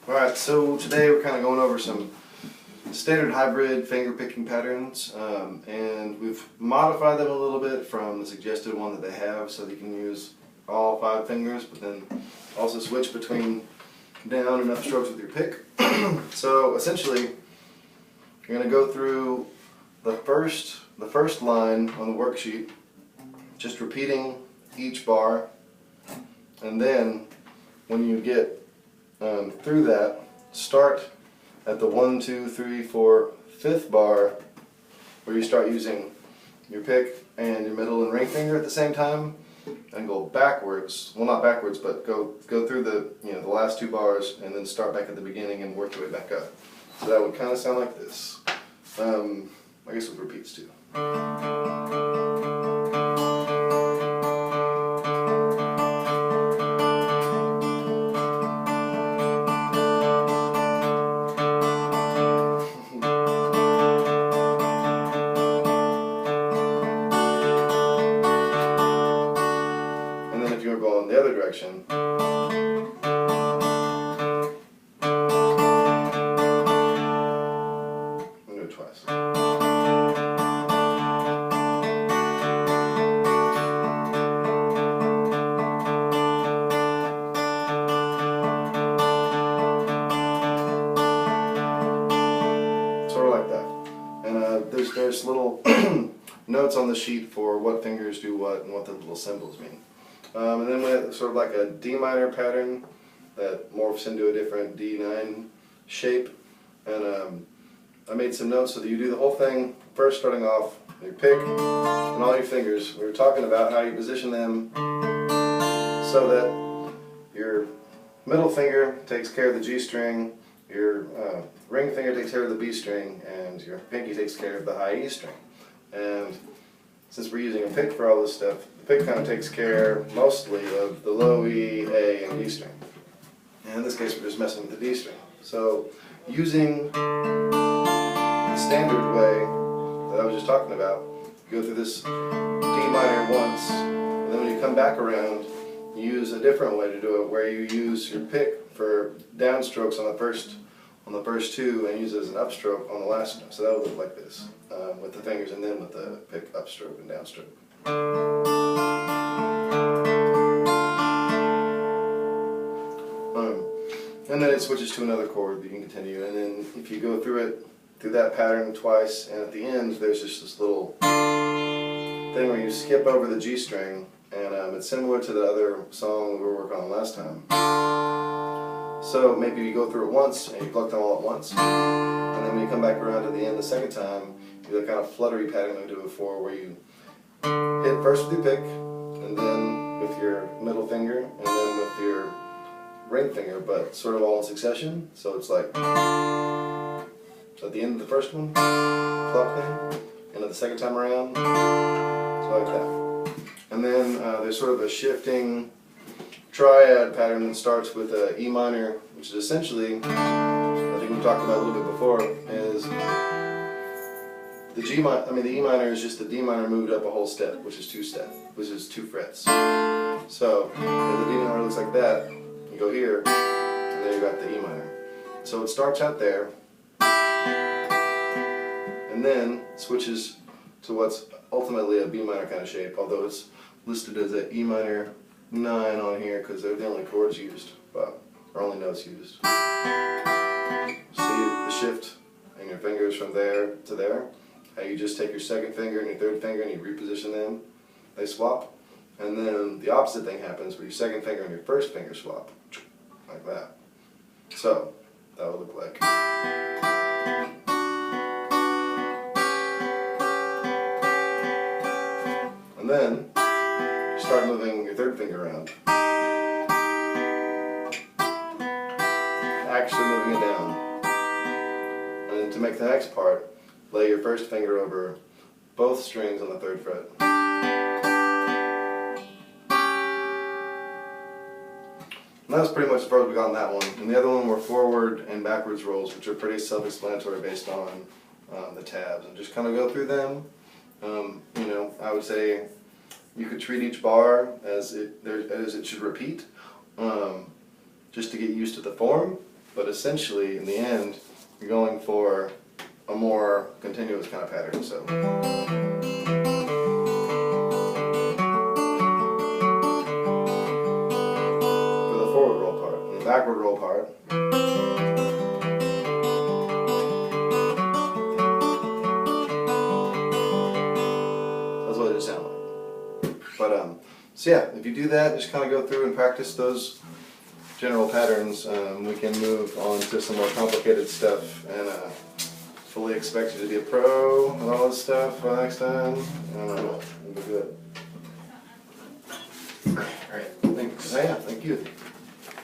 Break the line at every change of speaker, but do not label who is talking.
Alright, so today we're kind of going over some standard hybrid finger picking patterns, and we've modified them a little bit from the suggested one that they have, so that you can use all 5 fingers, but then also switch between down and up strokes with your pick. So essentially, you're going to go through the first line on the worksheet, just repeating each bar, and then when you get through that, start at the 1, 2, 3, 4, 5th bar, where you start using your pick and your middle and ring finger at the same time, and go backwards. Well, not backwards, but go through the last 2 bars, and then start back at the beginning and work your way back up. So that would kind of sound like this. I guess with repeats too. And then if you were going the other direction, I'm going to do it twice. Sort of like that. And there's little notes on the sheet for what fingers do what and what the little symbols mean. And then we have sort of like a D minor pattern that morphs into a different D9 shape. And I made some notes so that you do the whole thing, first starting off with your pick and all your fingers. We were talking about how you position them so that your middle finger takes care of the G string, your ring finger takes care of the B string, and your pinky takes care of the high E string. And since we're using a pick for all this stuff, the pick kind of takes care mostly of the low E, A, and D string. And in this case, we're just messing with the D string. So using the standard way that I was just talking about, you go through this D minor once, and then when you come back around, you use a different way to do it, where you use your pick for downstrokes on the first 2, and use it as an upstroke on the last one. So that would look like this, with the fingers, and then with the pick upstroke and downstroke. And then it switches to another chord that you can continue, and then if you go through that pattern twice, and at the end there's just this little thing where you skip over the G string, and it's similar to the other song we were working on last time. So maybe you go through it once and you pluck them all at once, and then when you come back around to the end the second time, you do that kind of fluttery pattern we did before, where you hit first with your pick, and then with your middle finger, and then with your ring finger, but sort of all in succession. So it's like, so at the end of the first one, pluck them, and at the second time around, so like that. And then there's sort of a shifting triad pattern that starts with a E minor, which is essentially, I think we talked about a little bit before, is the E minor is just the D minor moved up a whole step, which is 2 frets. So if the D minor looks like that, you go here, and then you got the E minor. So it starts out there, and then switches to what's ultimately a B minor kind of shape, although it's listed as an E minor 9 on here because they're the only chords used, or only notes used. See the shift in your fingers from there to there? How you just take your second finger and your third finger and you reposition them, they swap. And then the opposite thing happens where your second finger and your first finger swap, like that. So, that would look like. And then, start moving your third finger around. Actually moving it down. And then to make the next part, lay your first finger over both strings on the 3rd fret. And that was pretty much as far as we got on that one. And the other one were forward and backwards rolls, which are pretty self-explanatory based on the tabs. And just kind of go through them. I would say you could treat each bar as it should repeat, just to get used to the form. but essentially, in the end, you're going for a more continuous kind of pattern. So. For the forward roll part, and the backward roll part. That's what it sounds like. But so yeah, if you do that, just kind of go through and practice those general patterns, we can move on to some more complicated stuff, and fully expect you to be a pro and all this stuff by next time, and we'll be good. Alright, thanks. Yeah, thank you.